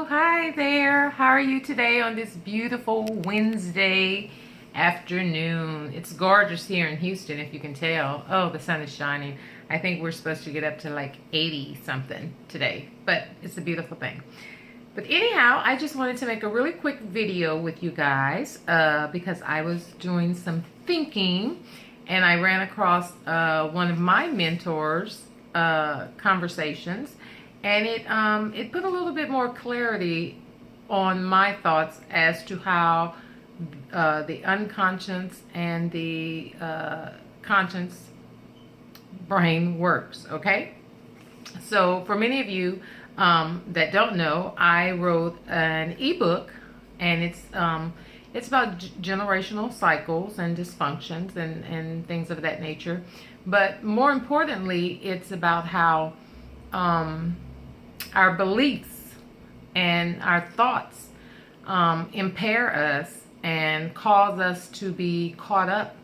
Hi there. How are you today on this beautiful Wednesday afternoon? It's gorgeous here in Houston, if you can tell. Oh, the sun is shining. I think we're supposed to get up to like 80 something today, but it's a beautiful thing. But anyhow, I just wanted to make a really quick video with you guys because I was doing some thinking and I ran across one of my mentors' conversations, and it put a little bit more clarity on my thoughts as to how the unconscious and the conscious brain works. Okay, so for many of you that don't know, I wrote an ebook, and it's about generational cycles and dysfunctions and things of that nature. But more importantly, it's about how our beliefs and our thoughts impair us and cause us to be caught up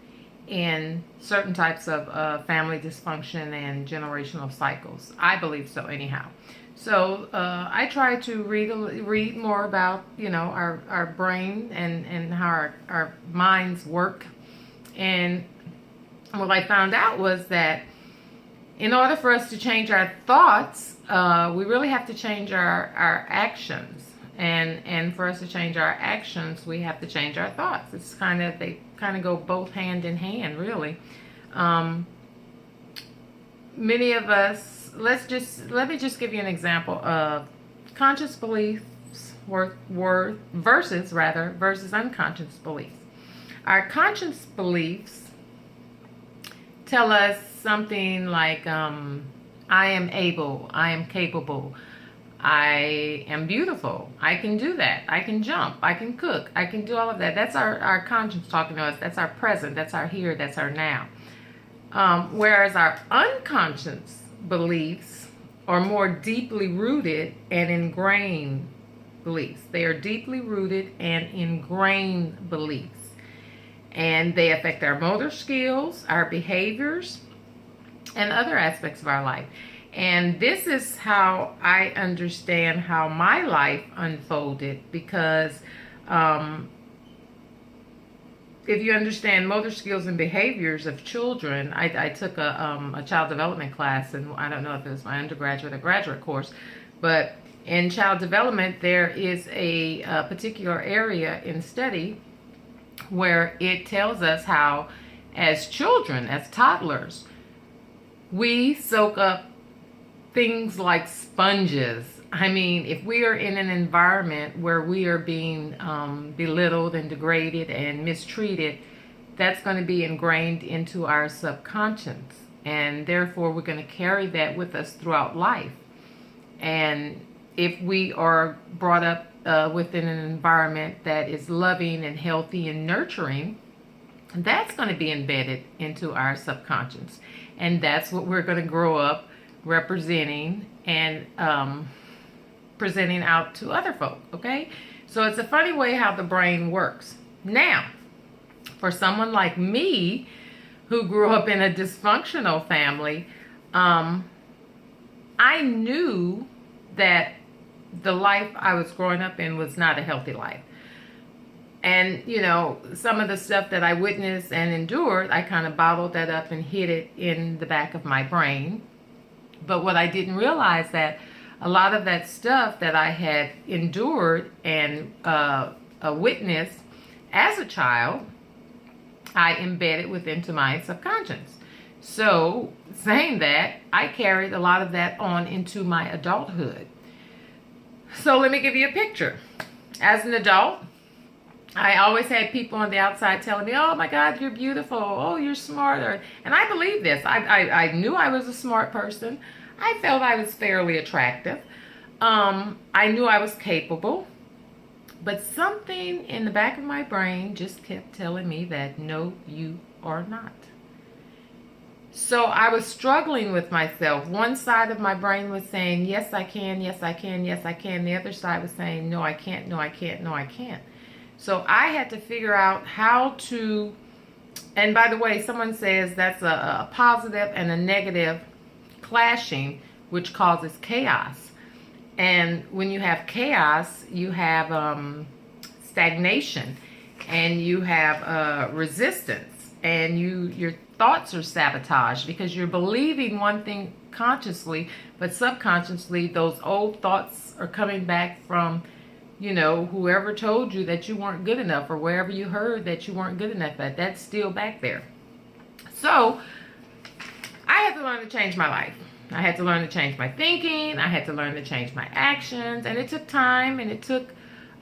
in certain types of family dysfunction and generational cycles. I believe so, anyhow. So I try to read more about, our brain and how our minds work. And what I found out was that in order for us to change our thoughts, we really have to change our actions. And for us to change our actions, we have to change our thoughts. They kind of go both hand in hand, really. Many of us, let me just give you an example of conscious beliefs versus unconscious beliefs. Our conscious beliefs tell us something like, I am able, I am capable, I am beautiful, I can do that, I can jump, I can cook, I can do all of that. That's our conscience talking to us. That's our present, that's our here, that's our now. Whereas our unconscious beliefs are more deeply rooted and ingrained beliefs. They are deeply rooted and ingrained beliefs. And they affect our motor skills, our behaviors, and other aspects of our life. And this is how I understand how my life unfolded, because if you understand motor skills and behaviors of children, I took a child development class, and I don't know if it was my undergraduate or graduate course, but in child development, there is a particular area in study where it tells us how, as children, as toddlers, we soak up things like sponges. I mean, if we are in an environment where we are being belittled and degraded and mistreated, that's going to be ingrained into our subconscious. And therefore, we're going to carry that with us throughout life. And if we are brought up within an environment that is loving and healthy and nurturing, that's going to be embedded into our subconscious. And that's what we're going to grow up representing and presenting out to other folk, okay? So it's a funny way how the brain works. Now, for someone like me who grew up in a dysfunctional family, I knew that the life I was growing up in was not a healthy life. And, some of the stuff that I witnessed and endured, I kind of bottled that up and hid it in the back of my brain. But what I didn't realize, that a lot of that stuff that I had endured and witnessed as a child, I embedded within my subconscious. So, saying that, I carried a lot of that on into my adulthood. So let me give you a picture. As an adult, I always had people on the outside telling me, oh my God, you're beautiful. Oh, you're smarter. And I believe this. I knew I was a smart person. I felt I was fairly attractive. I knew I was capable. But something in the back of my brain just kept telling me that, no, you are not. So I was struggling with myself. One side of my brain was saying, yes, I can, yes, I can, yes, I can. The other side was saying, no, I can't, no, I can't, no, I can't. So I had to figure out how to, and by the way, someone says that's a positive and a negative clashing, which causes chaos. And when you have chaos, you have stagnation, and you have resistance, and your thoughts are sabotaged because you're believing one thing consciously, but subconsciously those old thoughts are coming back from, whoever told you that you weren't good enough, or wherever you heard that you weren't good enough at. That's still back there. So I had to learn to change my life. I had to learn to change my thinking. I had to learn to change my actions. And it took time, and it took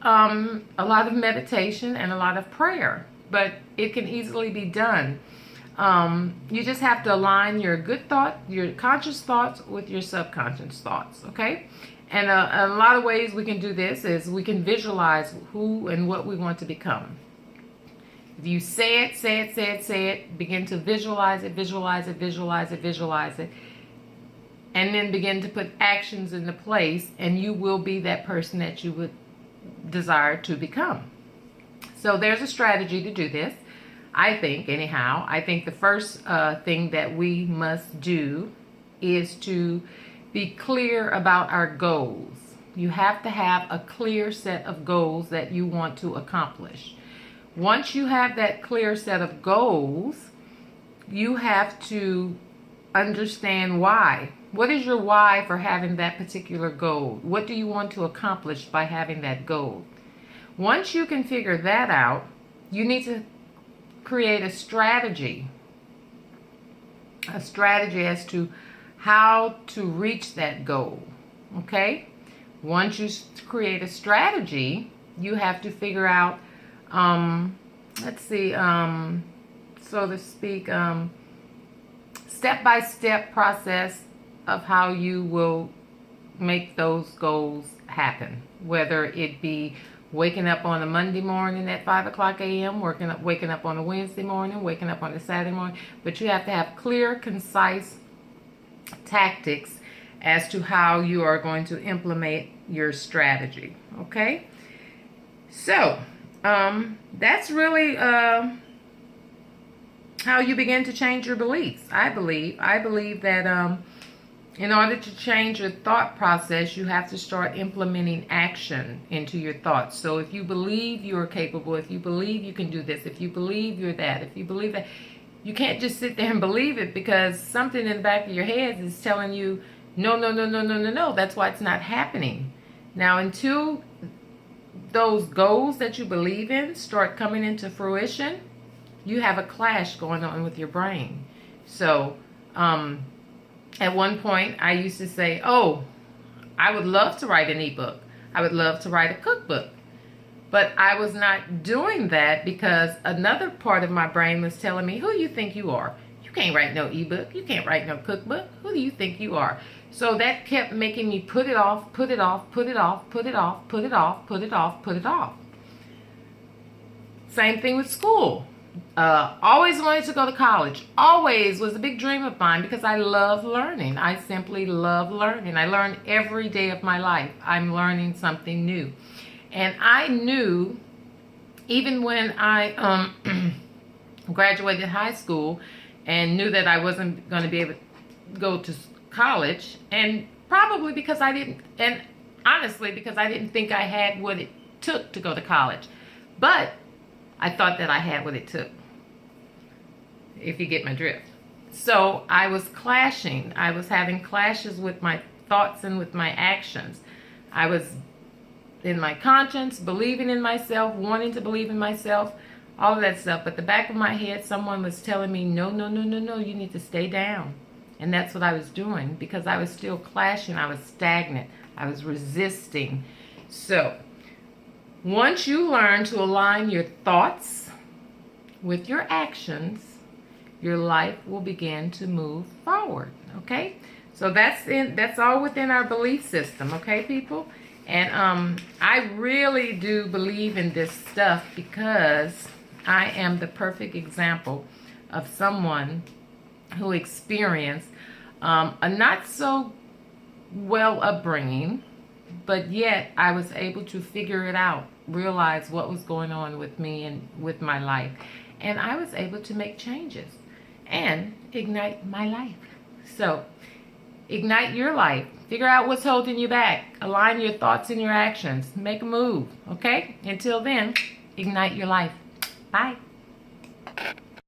a lot of meditation and a lot of prayer. But it can easily be done. You just have to align your good thought, your conscious thoughts with your subconscious thoughts, okay? And a lot of ways we can do this is we can visualize who and what we want to become. If you say it, begin to visualize it, and then begin to put actions into place, and you will be that person that you would desire to become. So there's a strategy to do this, I think, anyhow. I think the first thing that we must do is to be clear about our goals. You have to have a clear set of goals that you want to accomplish. Once you have that clear set of goals, you have to understand why. What is your why for having that particular goal? What do you want to accomplish by having that goal? Once you can figure that out, you need to create a strategy as to how to reach that goal, okay? Once you create a strategy, you have to figure out, so to speak, step-by-step process of how you will make those goals happen. Whether it be waking up on a Monday morning at 5 o'clock a.m., waking up on a Wednesday morning, waking up on a Saturday morning. But you have to have clear, concise tactics as to how you are going to implement your strategy. Okay? So, that's really how you begin to change your beliefs. I believe that in order to change your thought process, you have to start implementing action into your thoughts. So if you believe you're capable, if you believe you can do this, if you believe you're that, if you believe that, you can't just sit there and believe it, because something in the back of your head is telling you, no. That's why it's not happening. Now, until those goals that you believe in start coming into fruition, you have a clash going on with your brain. So, at one point, I used to say, oh, I would love to write an ebook. I would love to write a cookbook. But I was not doing that because another part of my brain was telling me, who do you think you are? You can't write no ebook. You can't write no cookbook. Who do you think you are? So that kept making me put it off. Same thing with school. Always wanted to go to college. Always was a big dream of mine because I love learning. I simply love learning. I learn every day of my life. I'm learning something new. And I knew, even when I graduated high school and knew that I wasn't going to be able to go to college, and probably because I didn't, and honestly because I didn't think I had what it took to go to college. But I thought that I had what it took, if you get my drift. So I was clashing. I was having clashes with my thoughts and with my actions. I was in my conscience, believing in myself, wanting to believe in myself, all of that stuff. But the back of my head, someone was telling me, no, you need to stay down. And that's what I was doing, because I was still clashing. I was stagnant. I was resisting. So once you learn to align your thoughts with your actions, your life will begin to move forward. Okay? So that's all within our belief system, okay, people? And I really do believe in this stuff because I am the perfect example of someone who experienced a not so well upbringing, but yet I was able to figure it out, realize what was going on with me and with my life. And I was able to make changes and ignite my life. So Ignite your life. Figure out what's holding you back. Align your thoughts and your actions. Make a move. Okay? Until then, ignite your life. Bye.